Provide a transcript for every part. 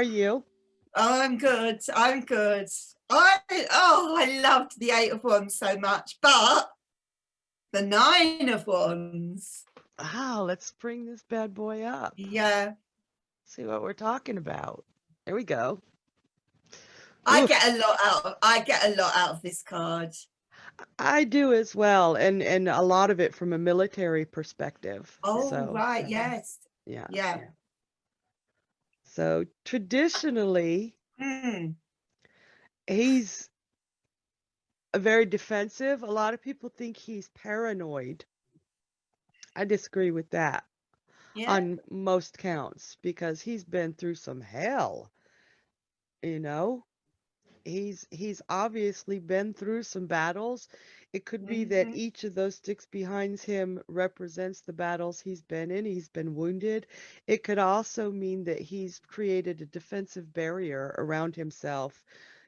you? Oh, I'm good. I'm good. I loved the Eight of Wands so much, but the Nine of Wands. Wow, let's bring this bad boy up. Yeah. See what we're talking about. There we go. I Oof. get a lot out of this card. I do as well, and a lot of it from a military perspective. Oh, So right, yes. yeah. Yeah. So traditionally, Mm. he's very defensive. A lot of people think he's paranoid. I disagree with that Yeah. on most counts because he's been through some hell, you know? He's obviously been through some battles. It could be that Mhm. each of those sticks behind him represents the battles he's been in. He's been wounded. It could also mean that he's created a defensive barrier around himself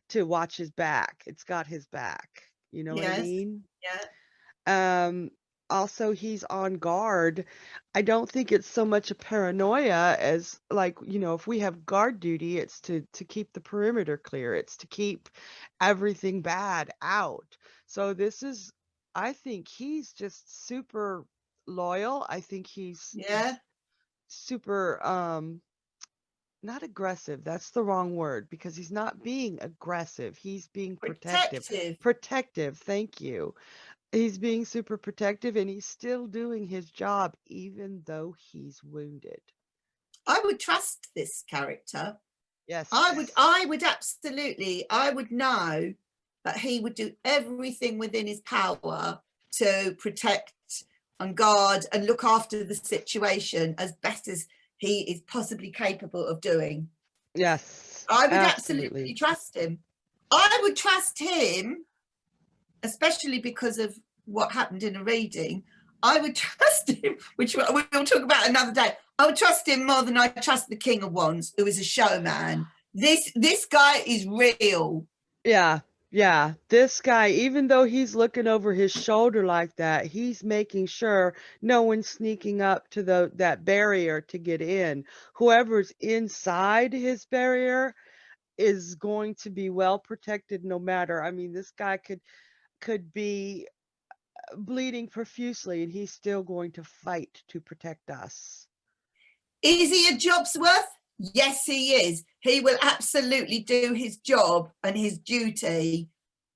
to watch his back. It's got his back. You know what I Yes. mean? Yeah. Um, Also, he's on guard. I don't think it's so much a paranoia as like, if we have guard duty, it's to keep the perimeter clear. It's to keep everything bad out. So I think he's just super loyal. I think he's Yeah. super not aggressive. That's the wrong word because he's not being aggressive. He's being protective. Protective. Protective, thank you. He's being super protective and he's still doing his job even though he's wounded. I would trust this character. Yes. I would absolutely, I would know that he would do everything within his power to protect and guard and look after the situation as best as he is possibly capable of doing. Yes. I would absolutely trust him. I would trust him, especially because of what happened in a reading. I would trust him, which we'll talk about another day. I would trust him more than I trust the King of Wands, who is a showman. This guy is real. Yeah. Yeah. This guy, even though he's looking over his shoulder like that, he's making sure no one's sneaking up to that barrier to get in. Whoever's inside his barrier is going to be well protected no matter. I mean, this guy could be bleeding profusely and he's still going to fight to protect us. Is he a job's worth? Yes, he is. He will absolutely do his job and his duty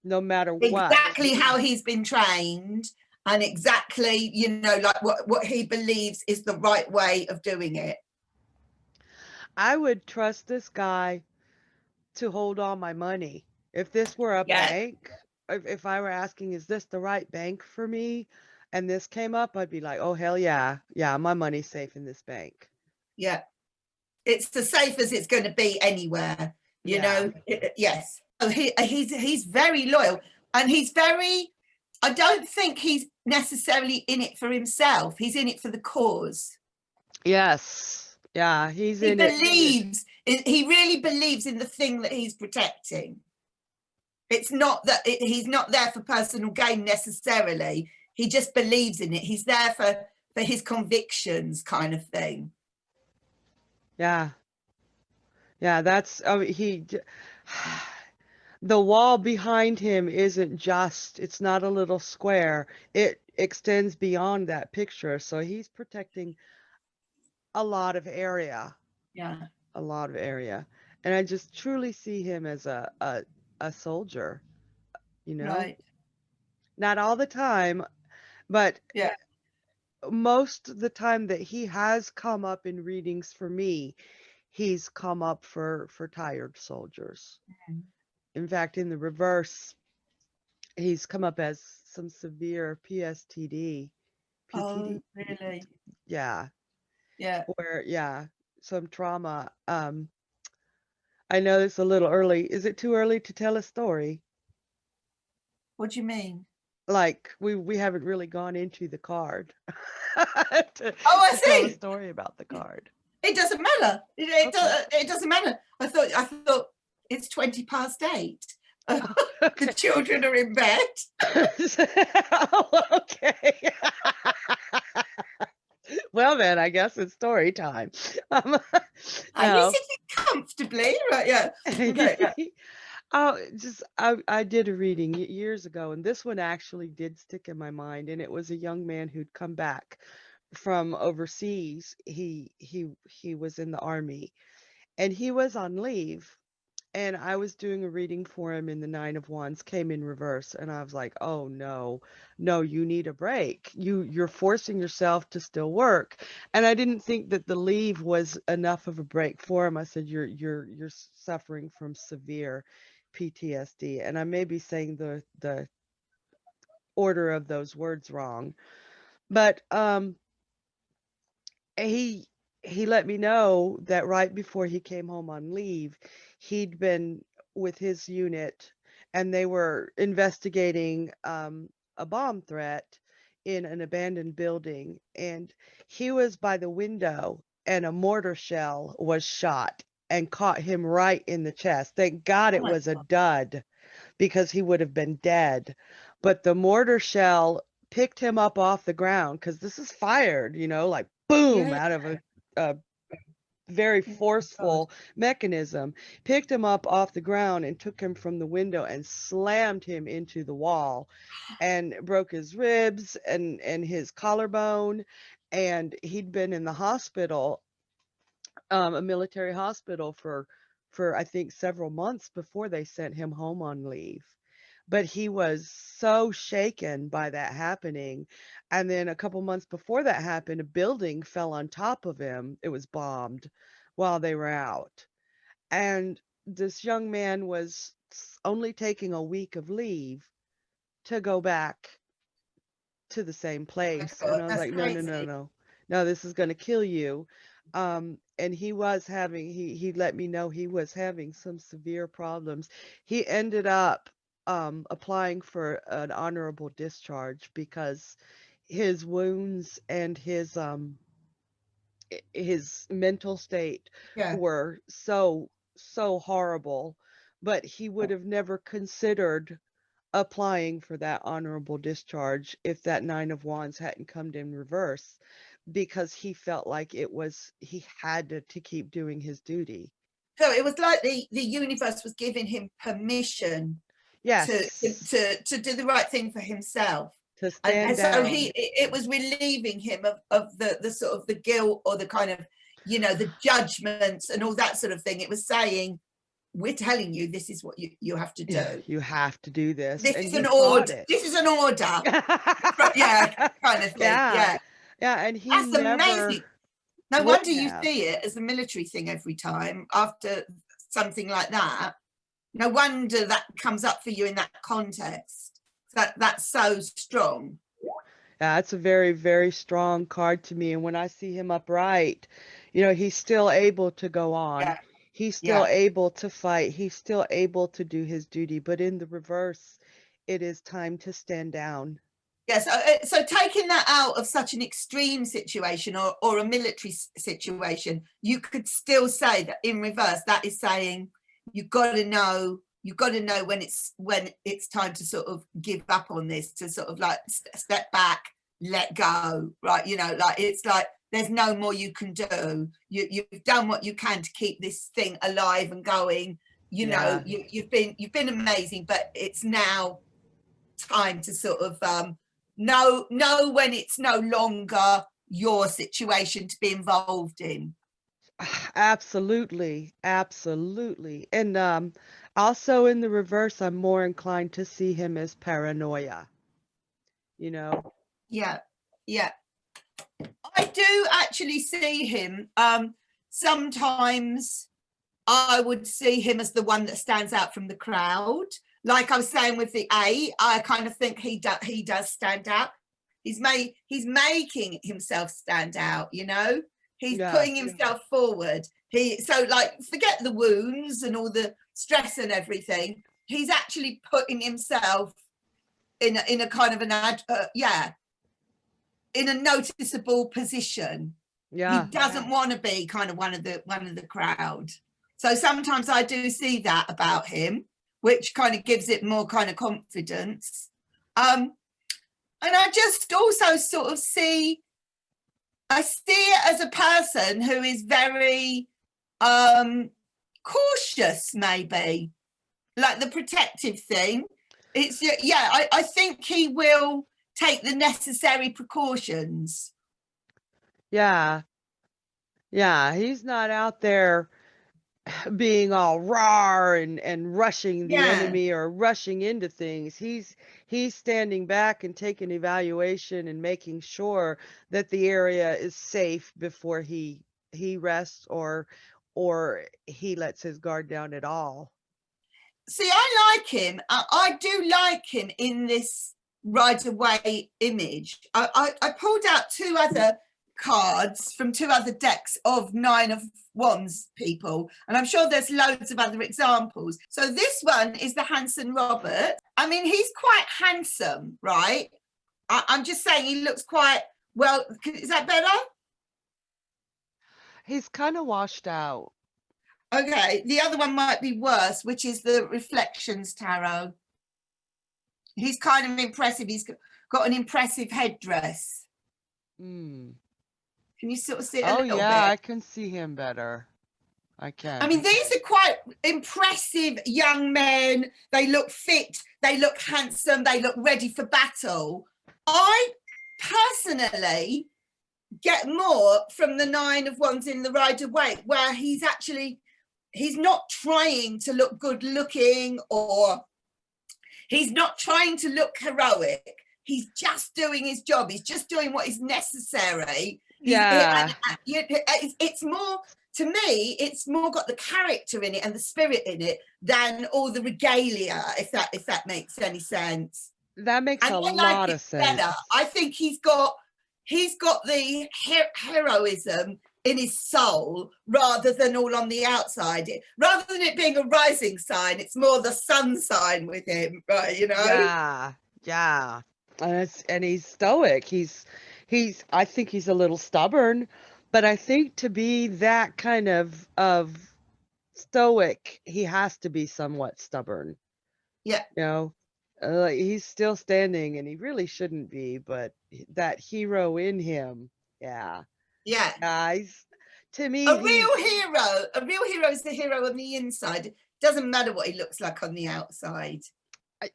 No matter what. exactly how he's been trained and exactly, like what he believes is the right way of doing it. I would trust this guy to hold all my money. If this were a bank, if I were asking, is this the right bank for me? And this came up, I'd be like, oh, hell yeah. Yeah, my money's safe in this bank. Yeah. It's as safe as it's going to be anywhere, know. Yes. So he's very loyal and he's very, I don't think he's necessarily in it for himself. He's in it for the cause. Yes. Yeah, he really believes in the thing that he's protecting. It's not that he's not there for personal gain necessarily. He just believes in it. He's there for his convictions, kind of thing. Yeah. Yeah, that's the wall behind him it's not a little square. It extends beyond that picture. So he's protecting a lot of area. Yeah. A lot of area. And I just truly see him as a soldier, Right. Not all the time, but yeah, most of the time that he has come up in readings for me, he's come up for tired soldiers. Mm-hmm. In fact, in the reverse, he's come up as some severe PTSD. Oh, really? Yeah. Yeah. Some trauma. I know it's a little early. Is it too early to tell a story? What do you mean? Like we haven't really gone into the card. I see. Tell a story about the card. It doesn't matter. It doesn't matter. I thought it's 8:20. Okay. The children are in bed. Oh, okay. Well then, I guess it's story time. Are you sitting comfortably, right? Yeah. Okay. Yeah. Oh, I did a reading years ago, and this one actually did stick in my mind, and it was a young man who'd come back from overseas. He was in the army, and he was on leave, and I was doing a reading for him, and the Nine of Wands came in reverse, and I was like, "Oh no, no, you need a break. You're forcing yourself to still work." And I didn't think that the leave was enough of a break for him. I said, "You're suffering from severe PTSD," and I may be saying the order of those words wrong, but he he let me know that right before he came home on leave, he'd been with his unit and they were investigating a bomb threat in an abandoned building. And he was by the window and a mortar shell was shot and caught him right in the chest. Thank God Oh it my was a God. dud because he would have been dead. But the mortar shell picked him up off the ground because this is fired, like boom, Yeah. out of a very Oh my God. forceful mechanism, picked him up off the ground and took him from the window and slammed him into the wall and broke his ribs and his collarbone. And he'd been in the hospital, a military hospital for I think several months before they sent him home on leave. But he was so shaken by that happening. And then a couple months before that happened, a building fell on top of him. It was bombed while they were out. And this young man was only taking a week of leave to go back to the same Oh my place. And God. I was That's like, no, no, no, crazy. no, no, this is going to kill you. And he was having, he let me know he was having some severe problems. He ended up applying for an honorable discharge because his wounds and his mental state Yeah. were so horrible, but he would have never considered applying for that honorable discharge if that Nine of Wands hadn't come in reverse, because he felt like he had to keep doing his duty. So it was like the universe was giving him permission to Yes, to do the right thing for himself. to And stand so down. it was relieving him of the sort of the guilt or the kind of, the judgments and all that sort of thing. It was saying, we're telling you this is what you have to Yeah, do. you have to do this, This and is he an fought order. it. This is an order. Yeah, kind of thing. Yeah, Yeah. yeah, and he That's never amazing. No would wonder you have. see it as a military thing every time after something like that. No wonder that comes up for you in that context. That's so strong. Yeah, it's a very, very strong card to me. And when I see him upright, he's still able to go on. Yeah, He's still yeah. able to fight. He's still able to do his duty. But in the reverse, it is time to stand down. Yes. So taking that out of such an extreme situation or a military situation, you could still say that in reverse, that is saying you've got to know when it's time to sort of give up on this, to sort of like step back, let go, right? Like it's like there's no more you can do. You've done what you can to keep this thing alive and going. Yeah, You've been amazing, but it's now time to sort of know when it's no longer your situation to be involved in. absolutely. Absolutely. And also in the reverse, I'm more inclined to see him as paranoia, you know? Yeah, yeah. I do actually see him. Sometimes I would see him as the one that stands out from the crowd. Like I was saying with the A, I kind of think he does stand out. He's making himself stand out, He's putting Yes. himself forward. So like forget the wounds and all the stress and everything. He's actually putting himself in a kind of in a noticeable position. He Yeah. doesn't want to be kind of one of the crowd. So sometimes I do see that about him, which kind of gives it more kind of confidence. And I just also sort of I see it as a person who is very cautious, maybe, like the protective thing. It's I think he will take the necessary precautions. Yeah. Yeah, he's not out there being all raw and rushing the Yeah. enemy or rushing into things. He's standing back and taking evaluation and making sure that the area is safe before he rests or he lets his guard down at all. See, I like him. I do like him in this Rider-Waite image. I pulled out two other cards from two other decks of Nine of Wands people, and I'm sure there's loads of other examples. So this one is the handsome Robert. I mean, he's quite handsome, right? I'm just saying he looks quite well. Is that better? He's kind of washed out. Okay, the other one might be worse, which is the Reflections Tarot. He's kind of impressive. He's got an impressive headdress. Mm. Can you sort of see it Oh a little yeah, I bit? can see him better. I can. I mean, these are quite impressive young men. They look fit. They look handsome. They look ready for battle. I personally get more from the Nine of Wands in the Rider-Waite, where he's not trying to look good looking, or he's not trying to look heroic. He's just doing his job. He's just doing what is necessary. Yeah. It's more, to me, it's more got the character in it and the spirit in it than all the regalia, if that makes any sense. That makes And a I like lot it of sense. better. I think he's got the heroism in his soul rather than all on the outside. Rather than it being a rising sign, it's more the sun sign with him, right? You know? Yeah. Yeah. And he's stoic. I think he's a little stubborn, but I think to be that kind of stoic, he has to be somewhat stubborn. Yeah. You know, he's still standing and he really shouldn't be, but that hero in him, yeah. Yeah. Guys, to me, A real hero is the hero on the inside. It doesn't matter what he looks like on the outside.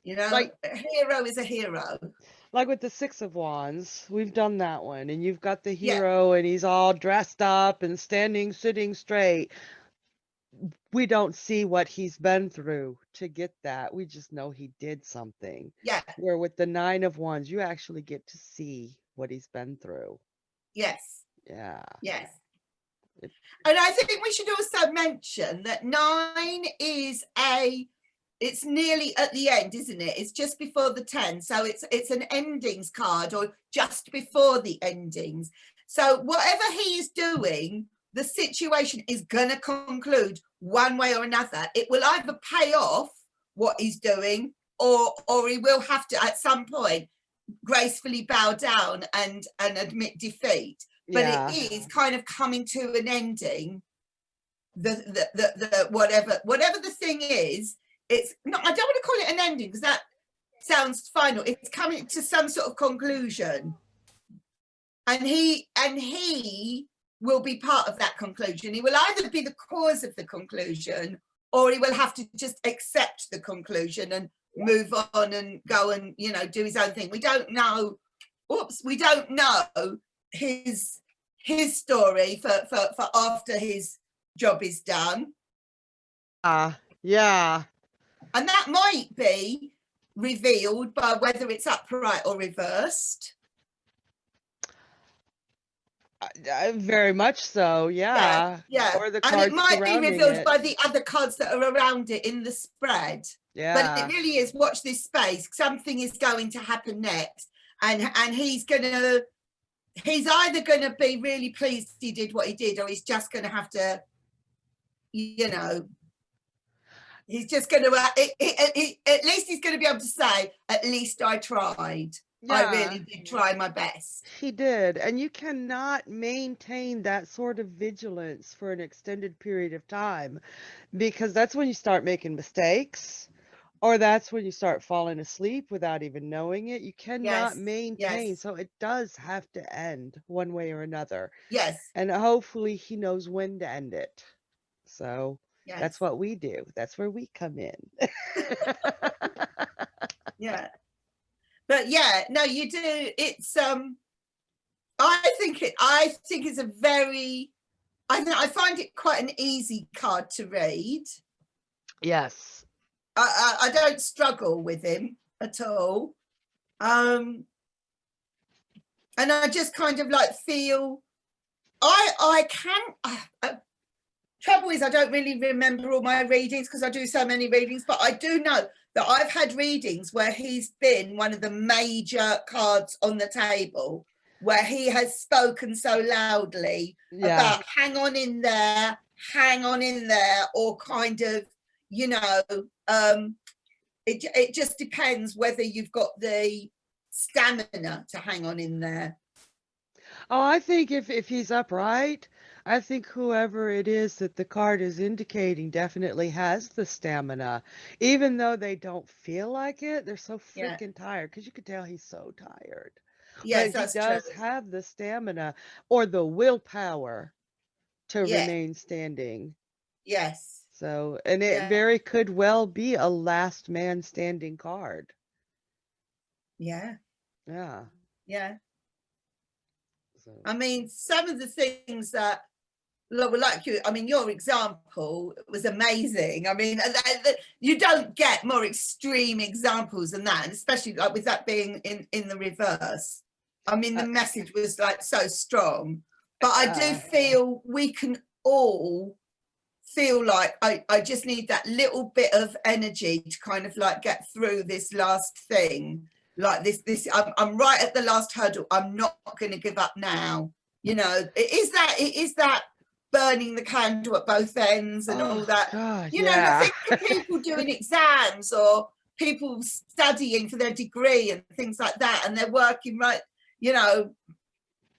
You know, like a hero is a hero. like with the Six of Wands, we've done that one, and you've got the Yeah. hero and he's all dressed up and sitting straight. We don't see what he's been through to get that. We just know he did something. Yeah. Where with the Nine of Wands, you actually get to see what he's been through. Yes. Yeah. Yes. And I think we should also mention that 9 is it's nearly at the end, isn't it? It's just before the 10. So it's an endings card, or just before the endings. So whatever he is doing, the situation is going to conclude one way or another. It will either pay off what he's doing, or he will have to at some point gracefully bow down and admit defeat. But Yeah. it is kind of coming to an ending. The whatever the thing is, it's not, I don't want to call it an ending because that sounds final. It's coming to some sort of conclusion, and he will be part of that conclusion. He will either be the cause of the conclusion, or he will have to just accept the conclusion and move on and go and, you know, do his own thing. We don't know. We don't know his story for after his job is done. Yeah. And that might be revealed by whether it's upright or reversed. Very much so, yeah. Yeah. Or the And cards it might be surrounding revealed it. by the other cards that are around it in the spread. Yeah. But it really is, watch this space. Something is going to happen next. And he's either going to be really pleased he did what he did, or he's just going to have to, you know, he's just going to, at least he's going to be able to say, at least I tried. Yeah. I really did try my best. He did. And you cannot maintain that sort of vigilance for an extended period of time, because that's when you start making mistakes, or that's when you start falling asleep without even knowing it. You cannot maintain. Yes. So it does have to end one way or another. Yes. And hopefully he knows when to end it. So Yes. That's what we do. That's where we come in. Yeah. But yeah, no, you do. It's I think it's a very, I find it quite an easy card to read. Yes. I don't struggle with him at all. And I just kind of like feel I can trouble is I don't really remember all my readings because I do so many readings, but I do know that I've had readings where he's been one of the major cards on the table, where he has spoken so loudly about hang on in there, or kind of, you know, it just depends whether you've got the stamina to hang on in there. Oh, I think if he's upright, I think whoever it is that the card is indicating definitely has the stamina, even though they don't feel like it. They're so freaking tired, because you could tell he's so tired. Yes, But he that's does true. have the stamina or the willpower to Yeah. remain standing. Yes. So, and it very could well be a last man standing card. Yeah. Yeah. Yeah. So. I mean, some of the things that, like you, I mean, your example was amazing. I mean, you don't get more extreme examples than that, and especially like with that being in the reverse. I mean, the message was like so strong. But I do feel we can all feel like I just need that little bit of energy to kind of like get through this last thing. Like this, I'm right at the last hurdle. I'm not going to give up now. You know, it is that burning the candle at both ends and all that. God, you know, I think of people doing exams or people studying for their degree and things like that, and they're working you know,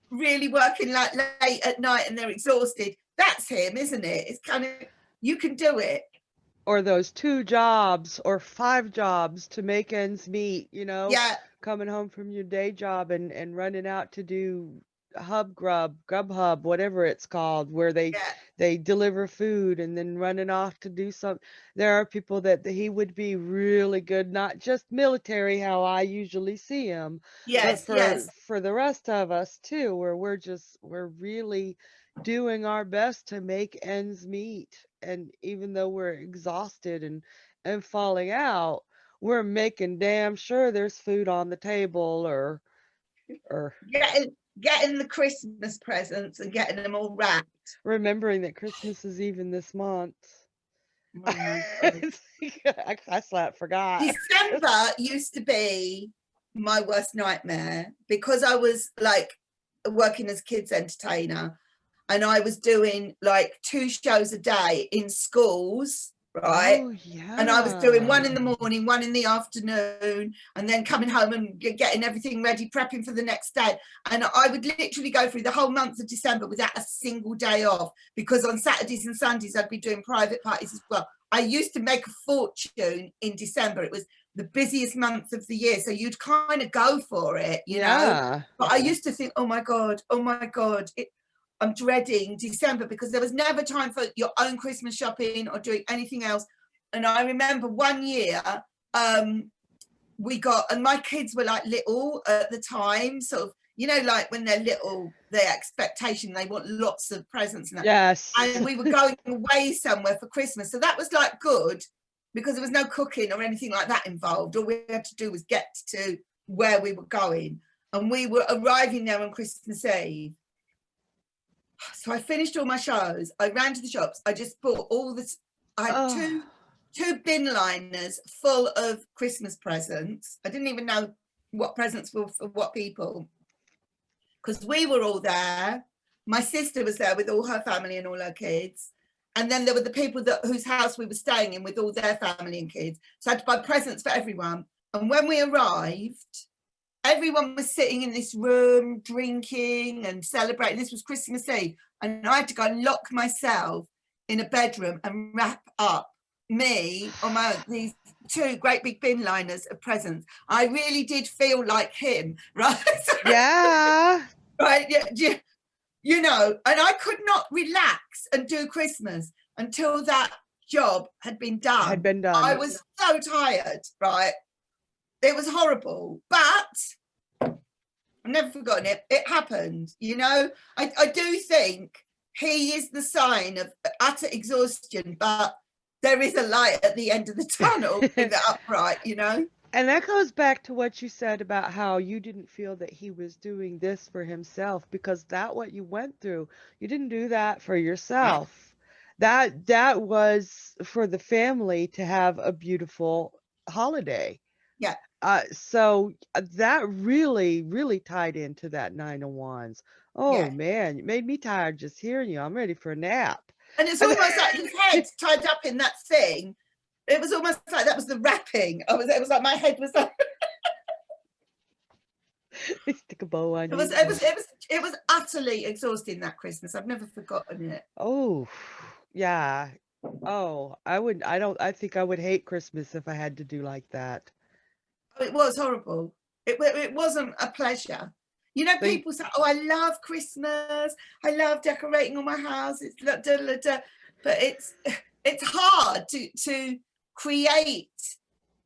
really working like late at night and they're exhausted. That's him, isn't it? It's kind of, you can do it. Or those 2 jobs or 5 jobs to make ends meet, you know? Yeah. Coming home from your day job and running out to do Grubhub, whatever it's called, where they deliver food, and then running off to do some. There are people that he would be really good, not just military, how I usually see him, but for the rest of us too, where we're really doing our best to make ends meet. And even though we're exhausted and falling out, we're making damn sure there's food on the table, or getting the Christmas presents and getting them all wrapped. Remembering that Christmas is even this month. Oh my God. I forgot. December used to be my worst nightmare because I was like working as kids entertainer, and I was doing like 2 shows a day in schools, right? Oh, yeah. And I was doing 1 in the morning, 1 in the afternoon, and then coming home and getting everything ready, prepping for the next day. And I would literally go through the whole month of December without a single day off, because on Saturdays and Sundays I'd be doing private parties as well. I used to make a fortune in December. It was the busiest month of the year, so you'd kind of go for it, you know. But I used to think, oh my God, I'm dreading December, because there was never time for your own Christmas shopping or doing anything else. And I remember one year we got, and my kids were like little at the time, sort of, you know, like when they're little, their expectation, they want lots of presents and that. Yes. And we were going away somewhere for Christmas. So that was like good, because there was no cooking or anything like that involved. All we had to do was get to where we were going. And we were arriving there on Christmas Eve. So I finished all my shows. I ran to the shops. I just bought all this. I had two bin liners full of Christmas presents. I didn't even know what presents were for what people, because we were all there. My sister was there with all her family and all her kids. And then there were the people whose house we were staying in with all their family and kids. So I had to buy presents for everyone. And when we arrived, everyone was sitting in this room drinking and celebrating. This was Christmas Eve, and I had to go and lock myself in a bedroom and wrap up me on my own, these 2 great big bin liners of presents. I really did feel like him, right? Yeah. Right. Yeah. You know, and I could not relax and do Christmas until that job had been done. Had been I done. was so tired, right? It was horrible, but I've never forgotten it. It happened, you know. I do think he is the sign of utter exhaustion, but there is a light at the end of the tunnel in the upright, you know. And that goes back to what you said about how you didn't feel that he was doing this for himself, because that what you went through, you didn't do that for yourself. That was for the family to have a beautiful holiday. Yeah. So that really, really tied into that Nine of Wands. Oh Yeah. man, you made me tired just hearing you. I'm ready for a nap. And it's almost like his head tied up in that thing. It was almost like that was the wrapping. It was like my head was like Stick a bow on you. it was utterly exhausting that Christmas. I've never forgotten it. Oh, yeah. Oh, I think I would hate Christmas if I had to do like that. It was horrible. It wasn't a pleasure. You know, They, people say, "Oh, I love Christmas. I love decorating all my house." It's da, da, da, da. But it's hard to create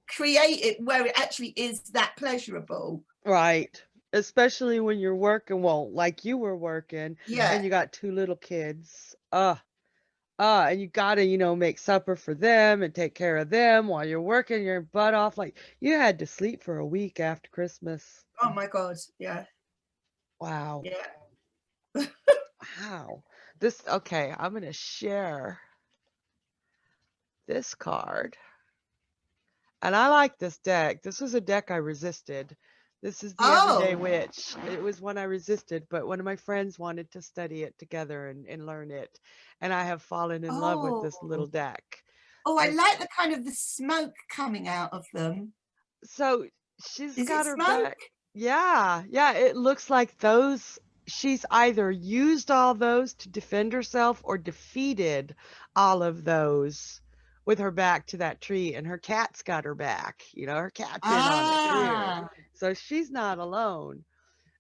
it where it actually is that pleasurable. right. Especially when you're working, well, like you were working, Yeah. and you got two little kids. And you gotta, make supper for them and take care of them while you're working your butt off. Like you had to sleep for a week after Christmas. Oh my God. Yeah. Wow. Yeah. Wow. Okay, I'm gonna share this card. And I like this deck. This was a deck I resisted. This is the Everyday Witch. It was one I resisted, but one of my friends wanted to study it together and learn it. And I have fallen in love with this little deck. Oh, I like the kind of the smoke coming out of them. So she's Is got it her smoke? back. Yeah, it looks like she's either used all those to defend herself or defeated all of those with her back to that tree, and her cat's got her back. Her cat's in on it too. So she's not alone.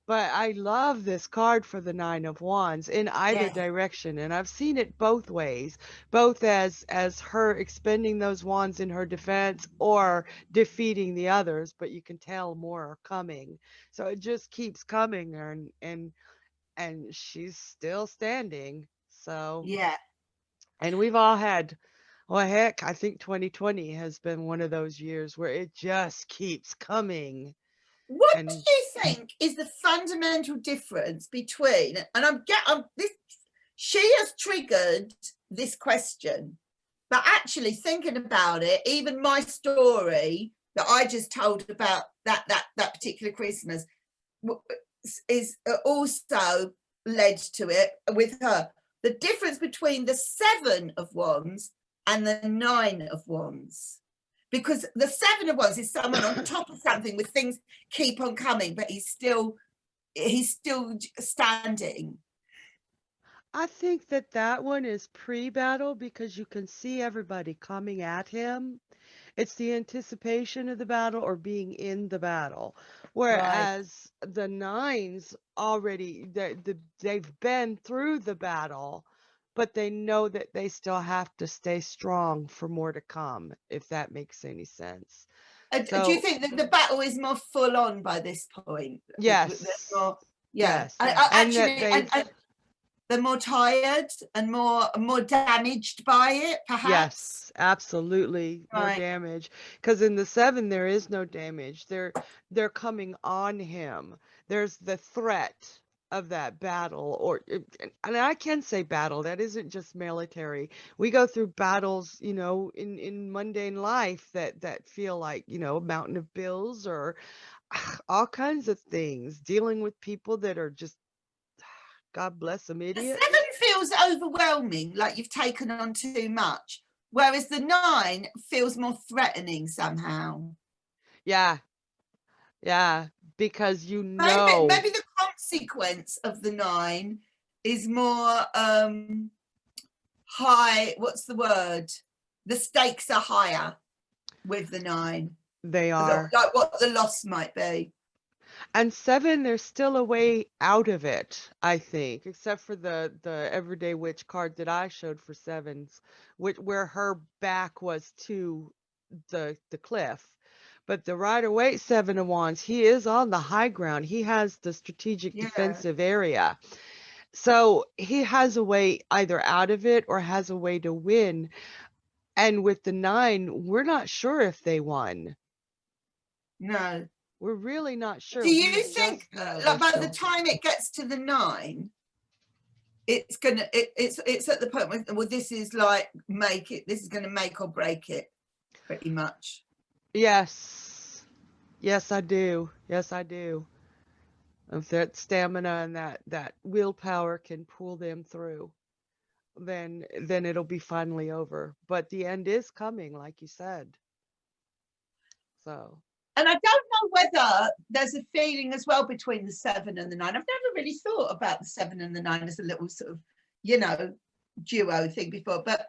But I love this card for the Nine of Wands in either direction, and I've seen it both ways, both as her expending those wands in her defense or defeating the others, but you can tell more are coming. So it just keeps coming, and she's still standing. So yeah. And we've all had, well, heck, I think 2020 has been one of those years where it just keeps coming. What do you think is the fundamental difference between, and she has triggered this question, but actually thinking about it, even my story that I just told about that particular Christmas is also led to it with her. The difference between the Seven of Wands and the Nine of Wands. Because the Seven of Wands is someone on top of something with things keep on coming, but he's still standing. I think that one is pre-battle because you can see everybody coming at him. It's the anticipation of the battle or being in the battle. Whereas the nines already, they've been through the battle, but they know that they still have to stay strong for more to come, if that makes any sense. Do you think that the battle is more full on by this point? Yes. Yes. They're more tired and more damaged by it, perhaps. Yes, absolutely. More damage. Because in the Seven, there is no damage. They're coming on him. There's the threat of that battle, and I can say battle. That isn't just military. We go through battles, in mundane life that feel like, a mountain of bills or all kinds of things. Dealing with people that are just, God bless them, idiots. The Seven feels overwhelming, like you've taken on too much, whereas the Nine feels more threatening somehow. Yeah, because maybe the consequence of the Nine is more high. What's the word? The stakes are higher with the Nine. They are. Like what the loss might be. And 7, there's still a way out of it, I think, except for the Everyday Witch card that I showed for 7s, which where her back was to the cliff. But the Rider-Waite 7 of Wands, he is on the high ground. He has the strategic Yeah, defensive area. So he has a way either out of it or has a way to win. And with the 9, we're not sure if they won. no. We're really not sure. Do We you just think, know they're like, by the still. time it gets to the 9, it's at the point where, well, this is like this is gonna make or break it, pretty much. Yes. Yes, I do. Yes, I do. If that stamina and that willpower can pull them through, then it'll be finally over. But the end is coming, like you said. So, And I don't know whether there's a feeling as well between the 7 and the 9. I've never really thought about the 7 and the 9 as a little sort of, duo thing before. But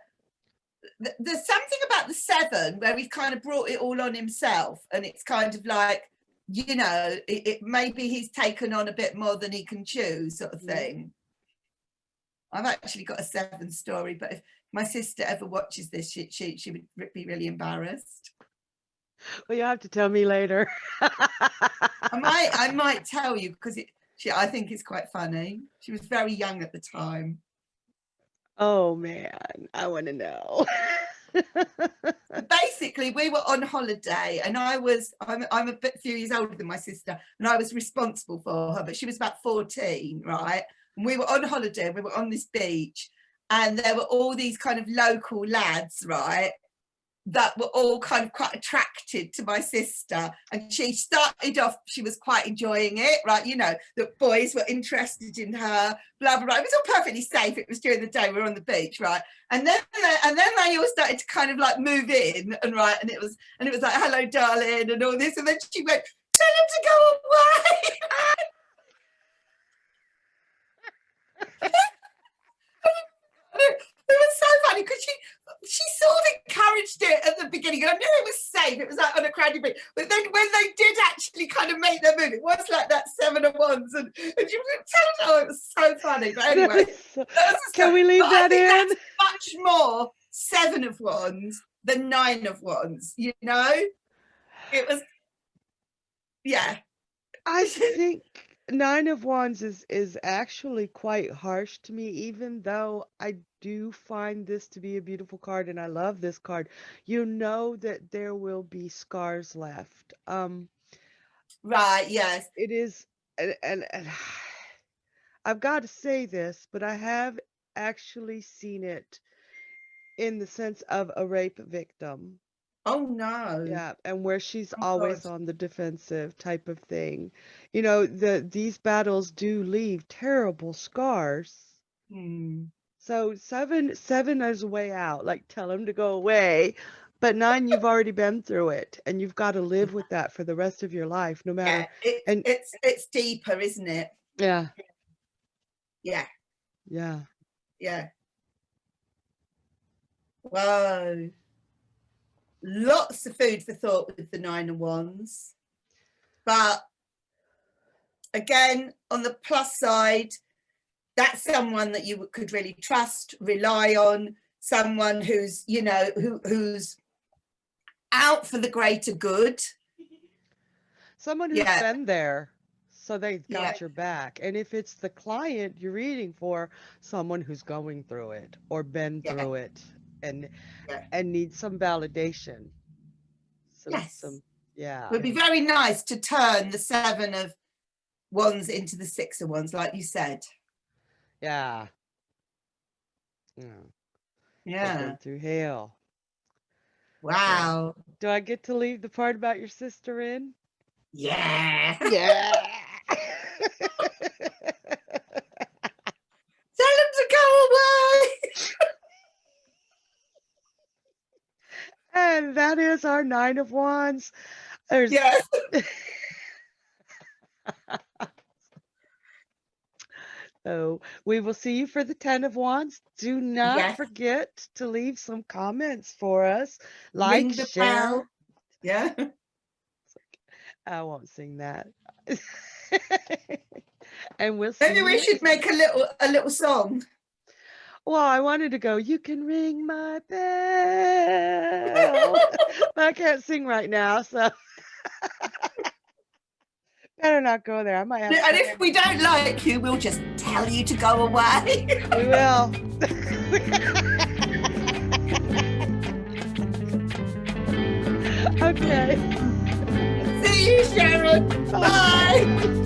there's something about the 7 where he's kind of brought it all on himself. And it's kind of like, maybe he's taken on a bit more than he can chew, sort of thing. I've actually got a 7 story, but if my sister ever watches this, she would be really embarrassed. well, you have to tell me later. I might tell you because I think it's quite funny. She was very young at the time. Oh man, I want to know. Basically, we were on holiday, and I'm a few years older than my sister, and I was responsible for her, but she was about 14, right? And we were on holiday, we were on this beach, and there were all these kind of local lads, right, that were all kind of quite attracted to my sister. And she started off, she was quite enjoying it, right? The boys were interested in her, blah, blah, blah. It was all perfectly safe. It was during the day, we were on the beach, right? And then they all started to kind of like move in, and right, and it was like, hello, darling, and all this. And then she went, tell him to go away. It was so funny because she sort of encouraged it at the beginning, and I knew it was safe. It was like on a crowded beach, but then when they did actually kind of make their move, it was like that 7 of Wands, and you would tell it was so funny. But anyway, Can we leave that in? That's much more 7 of Wands than 9 of Wands. It was, yeah. I think 9 of Wands is actually quite harsh to me, even though I do find this to be a beautiful card and I love this card. You know that there will be scars left. Right, yes. It is, and I've got to say this, but I have actually seen it in the sense of a rape victim. Oh no. Yeah, and where she's Oh always God. on the defensive type of thing. These battles do leave terrible scars. So seven is a way out. Like tell him to go away. But 9, you've already been through it, and you've got to live with that for the rest of your life, no matter. Yeah, And it's deeper, isn't it? yeah, Yeah, yeah. yeah. Whoa. Lots of food for thought with the 9 of Wands. But again, on the plus side, that's someone that you could really trust, rely on, someone who's, who's out for the greater good. Someone who's been there, so they've got your back. And if it's the client you're reading for, someone who's going through it or been through it and needs some validation. Yeah. It would be very nice to turn the 7 of Wands into the 6 of Wands, like you said. Yeah. Yeah. Been through hell. Wow. Do I get to leave the part about your sister in? Yeah. Yeah. Tell him to go away. And that is our 9 of Wands. Yes. So we will see you for the 10 of Wands. Do not forget to leave some comments for us. Like, share. Yeah. I won't sing that. And we'll see Maybe you we next. should make a little song. Well, I wanted to go, you can ring my bell. But I can't sing right now, so better not go there. I might have And if we don't like you, we'll just tell you to go away. we will. Okay. See you, Sharon. Bye. Bye.